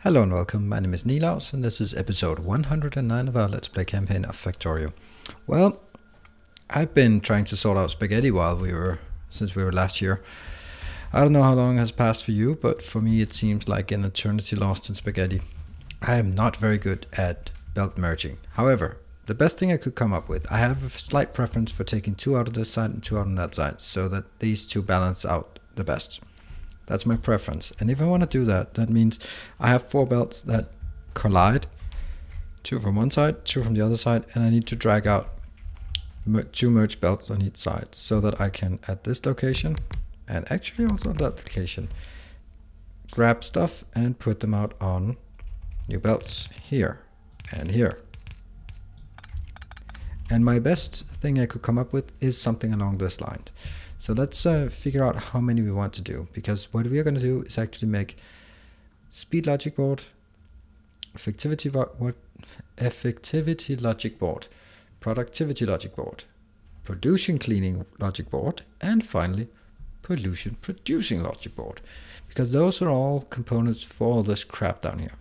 Hello and welcome, my name is Nilaus and this is episode 109 of our Let's Play campaign of Factorio. Well, I've been trying to sort out spaghetti since we were last here. I don't know how long has passed for you, but for me it seems like an eternity lost in spaghetti. I am not very good at belt merging. However, the best thing I could come up with, I have a slight preference for taking two out of this side and two out on that side, so that these two balance out the best. That's my preference. And if I want to do that, that means I have four belts that collide. Two from one side, two from the other side, and I need to drag out two merge belts on each side so that I can, at this location, and actually also at that location, grab stuff and put them out on new belts here and here. And my best thing I could come up with is something along this line. So let's figure out how many we want to do, because what we are going to do is actually make speed logic board, effectivity logic board, productivity logic board, pollution cleaning logic board, and finally pollution producing logic board, because those are all components for all this crap down here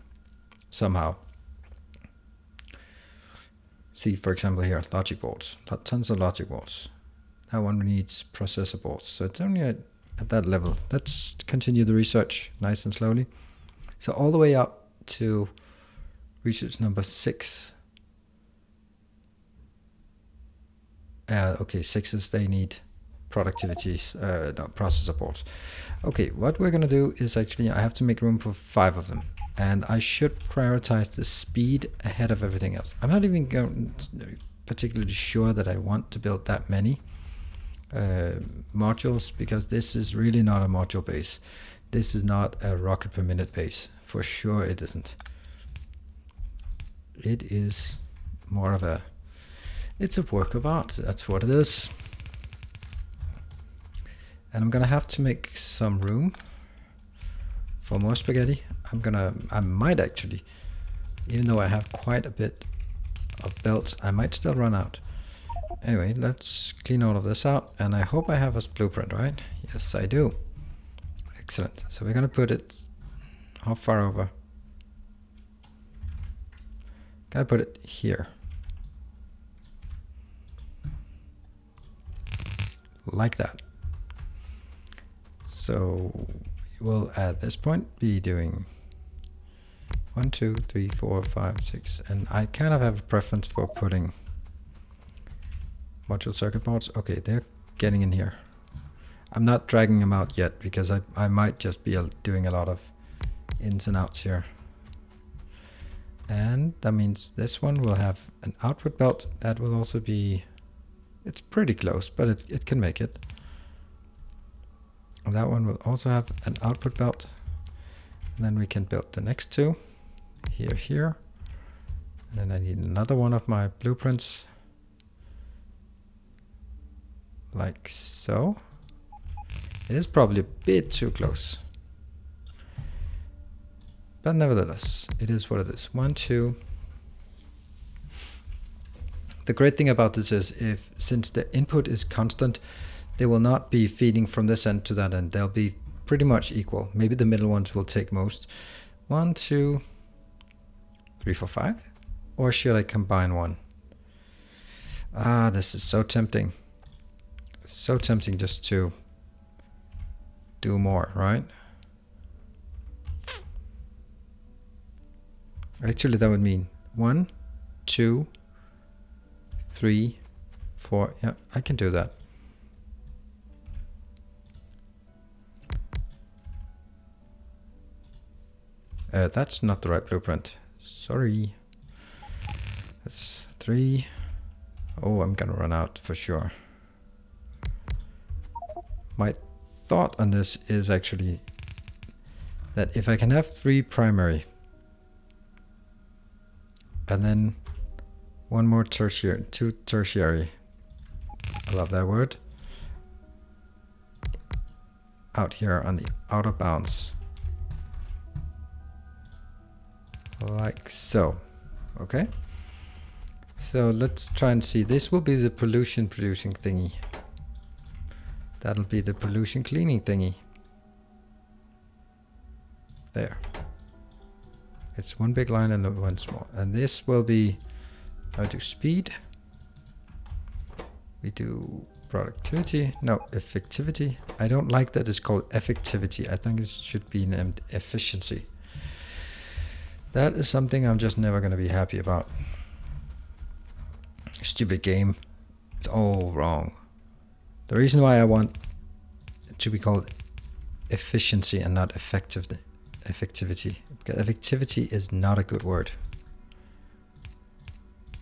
somehow. See, for example, here, logic boards, tons of logic boards. That one needs processor boards, so it's only at that level. Let's continue the research nice and slowly. So all the way up to research number 6. Okay, 6s, they need productivities, no, processor boards. Okay, what we're gonna do is actually, I have to make room for 5 of them. And I should prioritize the speed ahead of everything else. I'm not even particularly sure that I want to build that many modules, because this is really not a module base. This is not a rocket per minute base. For sure it isn't. It is more of a, it's a work of art. That's what it is. And I'm gonna have to make some room for more spaghetti. I might actually, even though I have quite a bit of belts, I might still run out. Anyway, let's clean all of this out, and I hope I have a blueprint, right? Yes, I do. Excellent. So we're gonna put it, how far over? Gonna put it here. Like that. So we'll at this point be doing 1, 2, 3, 4, 5, 6, and I kind of have a preference for putting module circuit boards. Okay, they're getting in here. I'm not dragging them out yet because I might just be doing a lot of ins and outs here. And that means this one will have an output belt that will also be, it's pretty close, but it can make it. And that one will also have an output belt. And then we can build the next two here. And then I need another one of my blueprints, like so. It is probably a bit too close, but nevertheless, it is what it is. 1, 2. The great thing about this is, since the input is constant, they will not be feeding from this end to that end. They'll be pretty much equal. Maybe the middle ones will take most. 1, 2, 3, 4, 5. Or should I combine one? Ah, this is so tempting. It's so tempting just to do more, right? Actually, that would mean 1, 2, 3, 4. Yeah, I can do that. That's not the right blueprint. Sorry. That's 3. Oh, I'm gonna run out for sure. My thought on this is actually that if I can have 3 primary and then one more tertiary, 2 tertiary, I love that word, out here on the outer bounds, like so. Okay, so let's try and see. This will be the pollution producing thingy. That'll be the pollution cleaning thingy. There. It's one big line and one small. And this will be, I do speed. We do productivity. No, effectivity. I don't like that it's called effectivity. I think it should be named efficiency. That is something I'm just never going to be happy about. Stupid game. It's all wrong. The reason why I want it to be called efficiency and not effectivity, because effectivity is not a good word.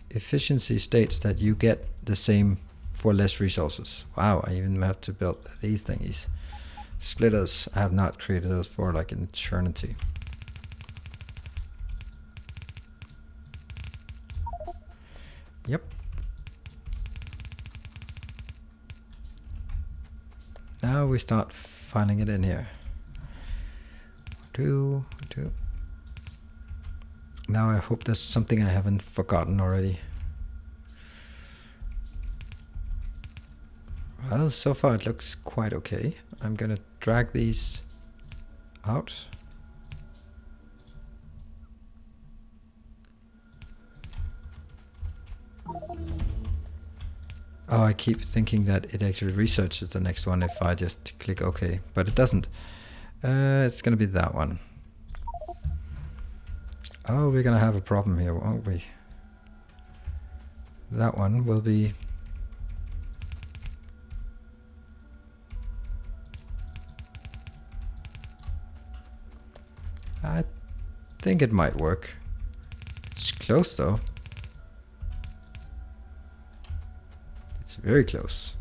Efficiency states that you get the same for less resources. Wow, I even have to build these thingies. Splitters, I have not created those for like an eternity. Yep. Now we start filing it in here. Two. Now I hope there's something I haven't forgotten already. Well, so far it looks quite okay. I'm gonna drag these out. Oh, I keep thinking that it actually researches the next one if I just click OK, but it doesn't. It's gonna be that one. Oh, we're gonna have a problem here, won't we? That one will be... I think it might work. It's close though. It's very close.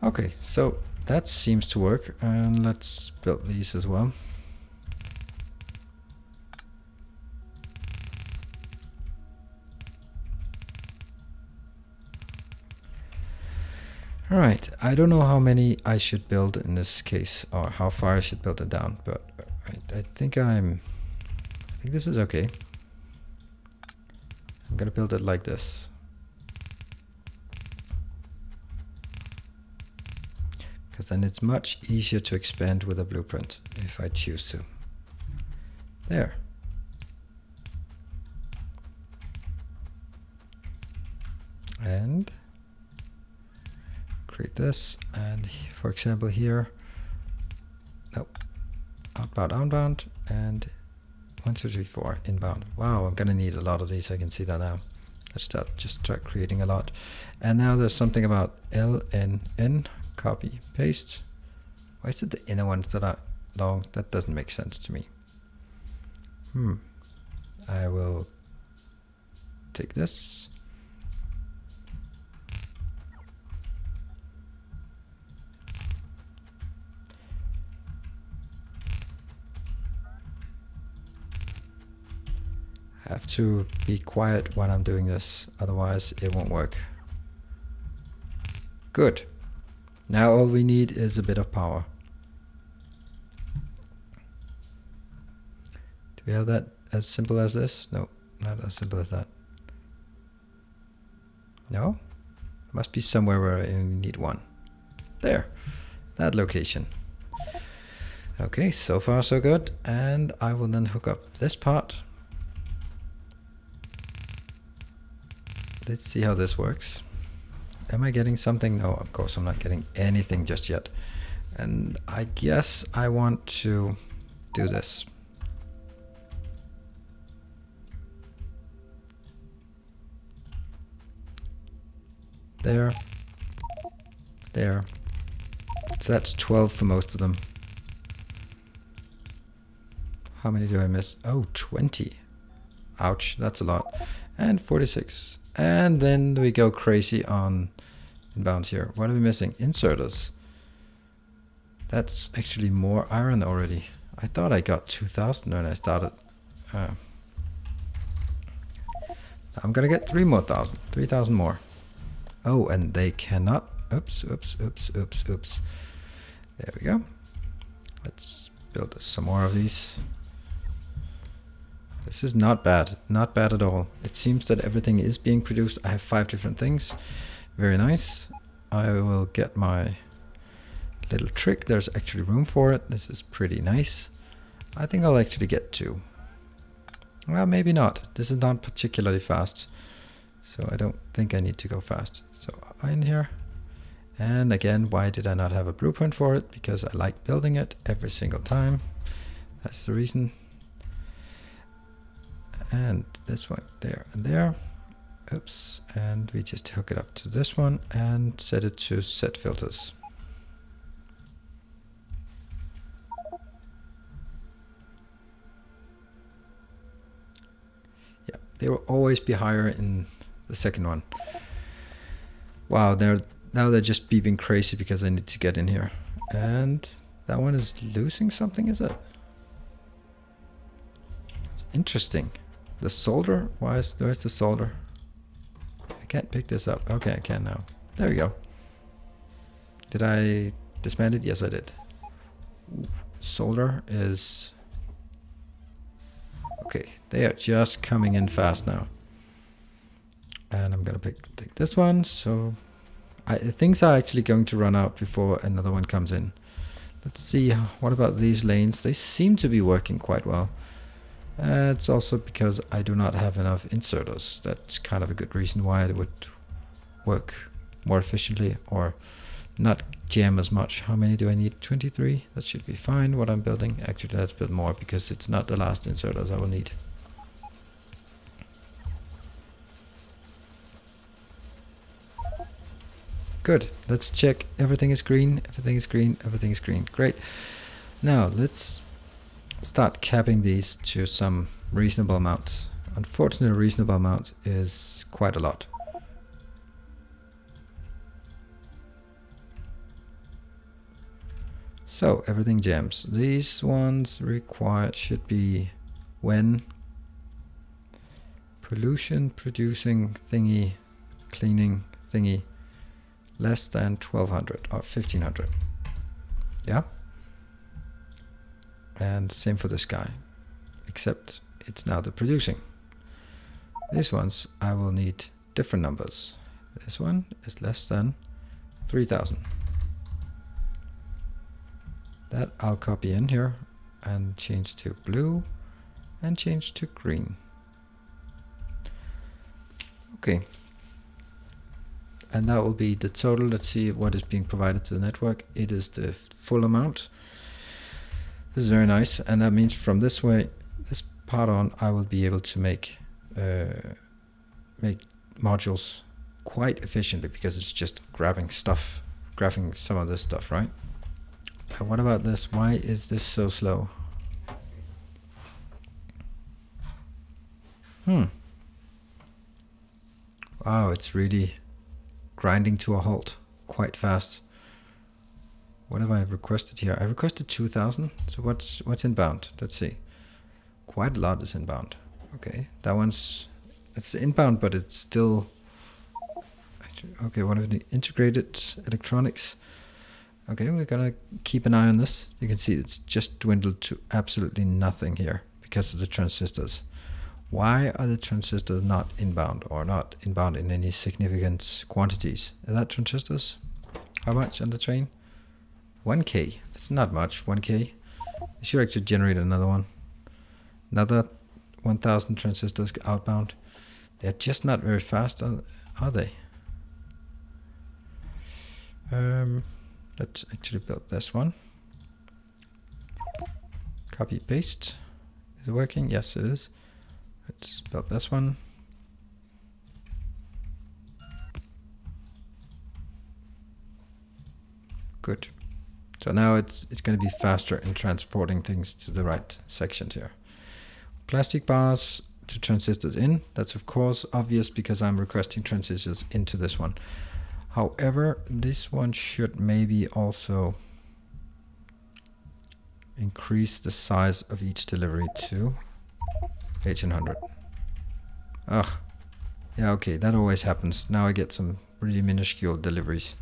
Okay, so that seems to work, and let's build these as well. Alright, I don't know how many I should build in this case, or how far I should build it down, but I think I think this is okay. I'm gonna build it like this. Because then it's much easier to expand with a blueprint if I choose to. There. And create this, and for example here, nope, outbound, outbound, and 1, 2, 3, 4 inbound. Wow, I'm gonna need a lot of these. I can see that now. Let's start creating a lot. And now there's something about LNN. Copy, paste. Why is it the inner ones that are long? That doesn't make sense to me. I will take this. I have to be quiet when I'm doing this, otherwise it won't work. Good. Now all we need is a bit of power. Do we have that as simple as this? No, not as simple as that. No? Must be somewhere where I only need one. There, that location. Okay, so far so good. And I will then hook up this part. Let's see how this works. Am I getting something? No, of course I'm not getting anything just yet. And I guess I want to do this. There. There. So that's 12 for most of them. How many do I miss? Oh, 20. Ouch, that's a lot. And 46. And then we go crazy on inbound here. What are we missing? Inserters. That's actually more iron already. I thought I got 2,000 when I started. I'm gonna get 3,000 more. Oh, and they cannot. Oops. There we go. Let's build some more of these. This is not bad at all. It seems that everything is being produced. I have 5 different things. Very nice. I will get my little trick. There's actually room for it. This is pretty nice. I think I'll actually get 2. Well, maybe not. This is not particularly fast, so I don't think I need to go fast. So in here. And again, why did I not have a blueprint for it? Because I like building it every single time. That's the reason. And this one there and there. Oops. And we just hook it up to this one and set it to set filters. Yeah, they will always be higher in the second one. Wow, now they're just beeping crazy because I need to get in here. And that one is losing something, is it? It's interesting. The solder, where's the solder? I can't pick this up. Okay, I can now. There we go. Did I disband it? Yes, I did. Ooh, solder is... Okay, they are just coming in fast now. And I'm gonna take this one, so... things are actually going to run out before another one comes in. Let's see, what about these lanes? They seem to be working quite well. It's also because I do not have enough inserters. That's kind of a good reason why it would work more efficiently or not jam as much. How many do I need? 23? That should be fine, what I'm building. Actually, let's build more because it's not the last inserters I will need. Good. Let's check. Everything is green. Everything is green. Everything is green. Great. Now let's start capping these to some reasonable amounts. Unfortunately, a reasonable amount is quite a lot. So everything jams. These ones required should be when pollution producing thingy, cleaning thingy, less than 1200 or 1500. Yeah. And same for this guy, except it's now the producing. These ones I will need different numbers. This one is less than 3000. That I'll copy in here and change to blue and change to green. Okay. And that will be the total. Let's see what is being provided to the network. It is the full amount. This is very nice, and that means from this way, this part on, I will be able to make modules quite efficiently because it's just grabbing some of this stuff, right? What about this? Why is this so slow? Wow, it's really grinding to a halt quite fast. What have I requested here? I requested 2000. So what's inbound? Let's see. Quite a lot is inbound. Okay, that one's it's inbound, but it's still okay. What have we integrated electronics? Okay, we're gonna keep an eye on this. You can see it's just dwindled to absolutely nothing here because of the transistors. Why are the transistors not inbound or not inbound in any significant quantities? Are that transistors? How much on the train? 1K. That's not much. 1K. You should actually generate another one. Another 1000 transistors outbound. They're just not very fast, are they? Let's actually build this one. Copy paste. Is it working? Yes, it is. Let's build this one. Good. So now it's going to be faster in transporting things to the right sections here. Plastic bars to transistors in. That's of course obvious because I'm requesting transistors into this one. However, this one should maybe also increase the size of each delivery to 1800. Ugh. Yeah, okay, that always happens. Now I get some really minuscule deliveries.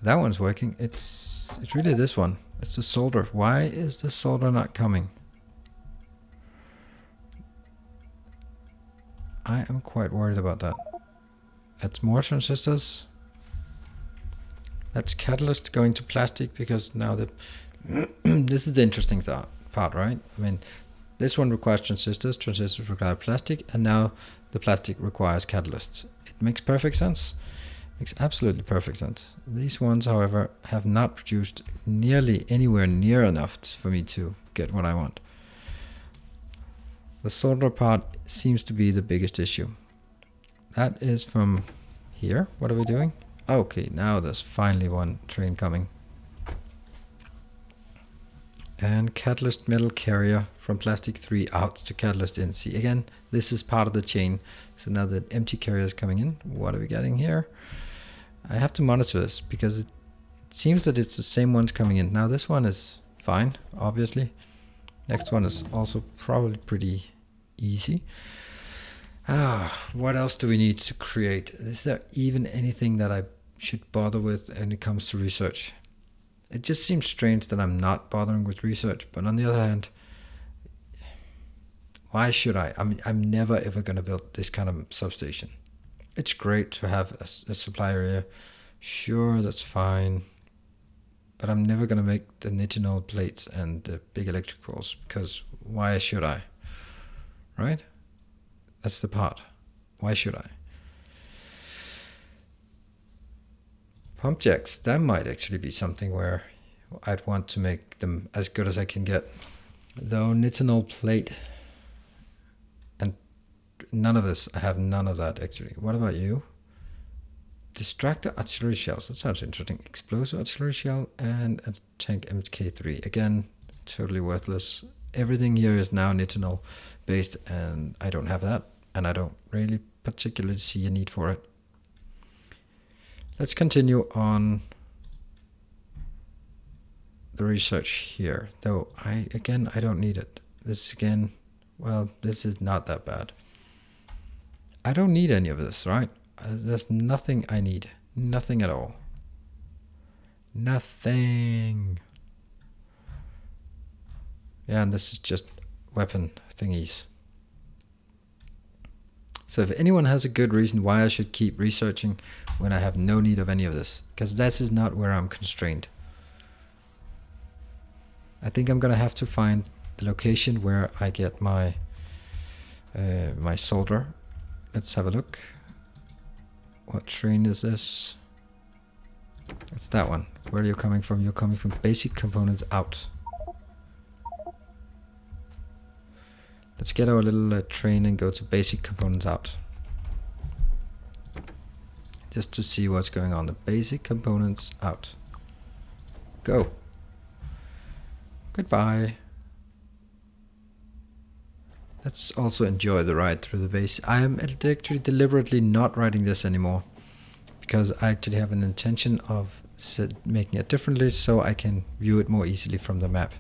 That one's working. It's really this one. It's the solder. Why is the solder not coming? I am quite worried about that. It's more transistors. That's catalyst going to plastic, because now the this is the interesting part, right? I mean, this one requires transistors require plastic, and now the plastic requires catalysts. It makes perfect sense. Makes absolutely perfect sense. These ones, however, have not produced nearly anywhere near enough for me to get what I want. The solder part seems to be the biggest issue. That is from here. What are we doing? Okay, now there's finally one train coming. And catalyst metal carrier from plastic 3 out to catalyst in. See, again, this is part of the chain. So now the empty carrier is coming in. What are we getting here? I have to monitor this, because it seems that it's the same ones coming in. Now this one is fine, obviously. Next one is also probably pretty easy. What else do we need to create? Is there even anything that I should bother with when it comes to research? It just seems strange that I'm not bothering with research, but on the other hand, why should I? I mean, I'm never ever going to build this kind of substation. It's great to have a supply area. Sure, that's fine. But I'm never going to make the nitinol plates and the big electric poles, because why should I? Right? That's the part. Why should I? Pump jacks, that might actually be something where I'd want to make them as good as I can get. Though nitinol plate, and none of this, I have none of that actually. What about you? Distractor artillery shells, that sounds interesting. Explosive artillery shell and a tank MK3. Again, totally worthless. Everything here is now nitinol based, and I don't have that, and I don't really particularly see a need for it. Let's continue on the research here, though I don't need it. This again, well, this is not that bad. I don't need any of this, right? There's nothing I need. Nothing at all. Nothing. Yeah, and this is just weapon thingies. So if anyone has a good reason why I should keep researching when I have no need of any of this, because this is not where I'm constrained. I think I'm gonna have to find the location where I get my my solder. Let's have a look. What train is this? It's that one. Where are you coming from? You're coming from basic components out. Let's get our little train and go to basic components out. Just to see what's going on. The basic components out. Go. Goodbye. Let's also enjoy the ride through the base. I am actually deliberately not riding this anymore, because I actually have an intention of making it differently so I can view it more easily from the map.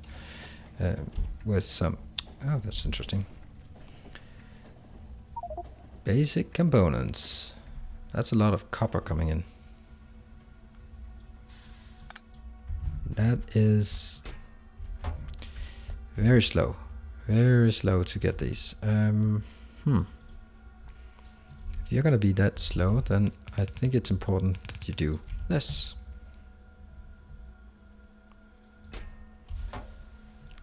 With some... Oh, that's interesting. Basic components. That's a lot of copper coming in. That is very slow. Very slow to get these. If you're gonna be that slow, then I think it's important that you do this.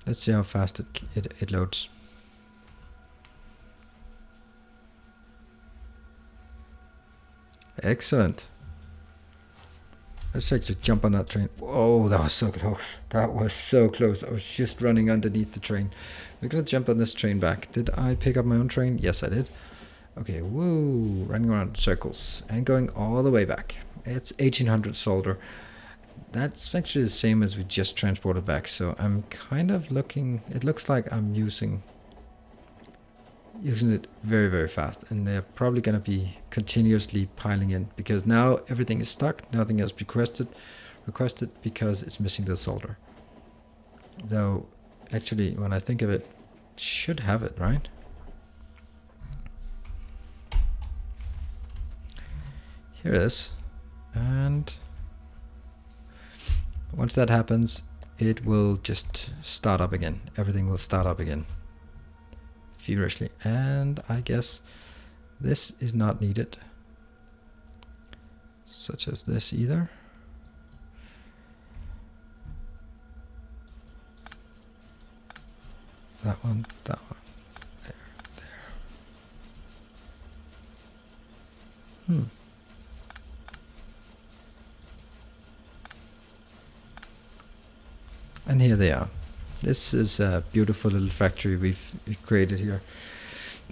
Let's see how fast it loads. Excellent. Let's actually jump on that train. Whoa, that was so close. That was so close. I was just running underneath the train. We're gonna jump on this train back. Did I pick up my own train? Yes, I did. Okay, woo, running around in circles and going all the way back. It's 1800 solder. That's actually the same as we just transported back. So I'm kind of looking, it looks like I'm using it very, very fast, and they're probably going to be continuously piling in, because now everything is stuck, nothing else requested because it's missing the solder. Though actually, when I think of it, should have it, right? Here it is, and once that happens, it will just start up again. Everything will start up again feverishly, and I guess this is not needed, such as this either. that one, that one. There, there. And here they are. This is a beautiful little factory we've created here.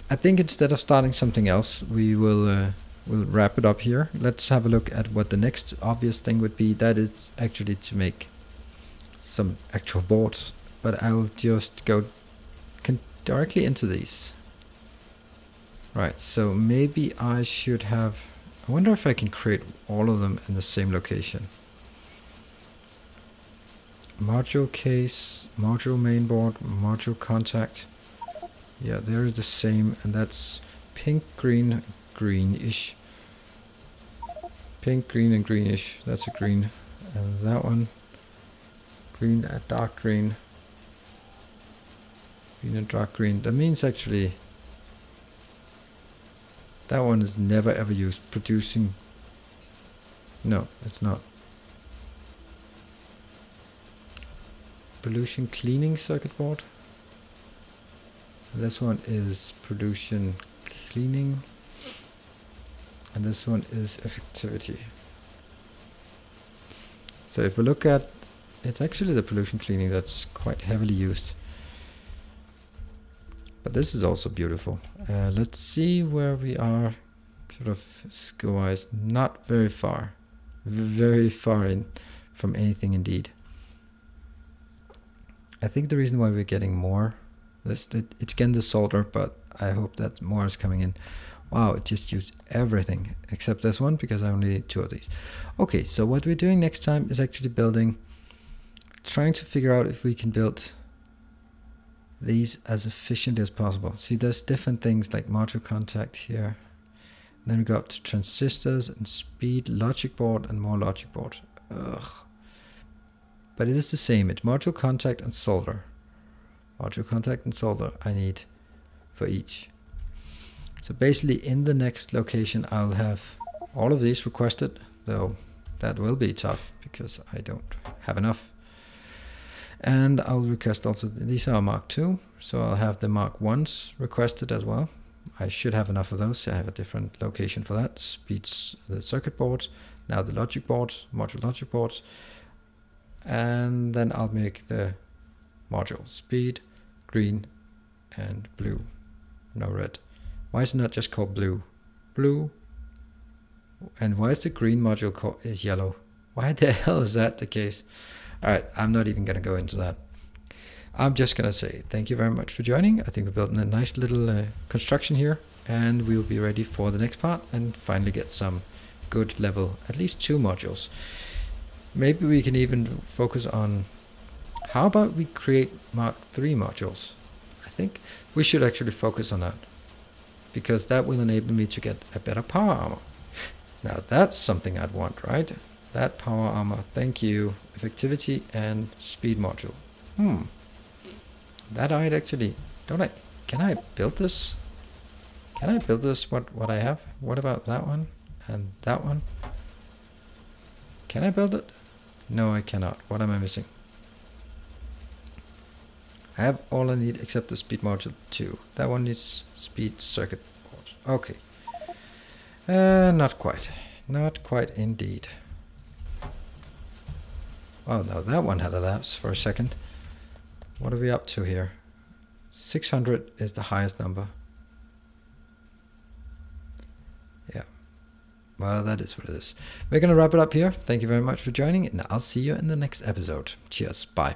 I think instead of starting something else, we'll wrap it up here. Let's have a look at what the next obvious thing would be. That is actually to make some actual boards, but I will just go directly into these. Right, so maybe I should have, I wonder if I can create all of them in the same location. Module case, module mainboard, module contact. Yeah, they're the same, and that's pink, green, greenish. Pink, green, and greenish. That's a green. And that one, green, a dark green. Green and dark green. That means actually that one is never ever used. Producing. No, it's not. Pollution cleaning circuit board. This one is pollution cleaning, and this one is effectivity. So if we look at, it's actually the pollution cleaning that's quite heavily used. But this is also beautiful. Let's see where we are, sort of skill-wise. Not very far in from anything indeed. I think the reason why we're getting more, it's again the solder, but I hope that more is coming in. Wow, it just used everything except this one because I only need 2 of these. Okay, so what we're doing next time is actually trying to figure out if we can build these as efficiently as possible. See, there's different things like module contact here. And then we go up to transistors and speed, logic board, and more logic board. Ugh. But it is the same. It's module contact and solder. Module contact and solder I need for each. So basically in the next location I'll have all of these requested, though that will be tough because I don't have enough. And I'll request also, these are Mark II, so I'll have the Mark I's requested as well. I should have enough of those. I have a different location for that. Speeds, the circuit boards, now the logic boards, module logic boards. And then I'll make the module speed, green, and blue, no red. Why is it not just called blue? Blue. And why is the green module is yellow? Why the hell is that the case? Alright, I'm not even going to go into that. I'm just going to say thank you very much for joining. I think we're building a nice little construction here, and we'll be ready for the next part and finally get some good level, at least 2 modules. Maybe we can even focus on, how about we create Mark III modules? I think we should actually focus on that, because that will enable me to get a better power armor. Now that's something I'd want, right? That power armor, thank you. Effectivity and speed module. That I'd actually, can I build this? Can I build this, what I have? What about that one and that one? Can I build it? No, I cannot. What am I missing? I have all I need except the speed module 2. That one needs speed circuit board. Okay. Not quite. Not quite indeed. Oh no, that one had a lapse for a second. What are we up to here? 600 is the highest number. Yeah. Well, that is what it is. We're going to wrap it up here. Thank you very much for joining, and I'll see you in the next episode. Cheers. Bye.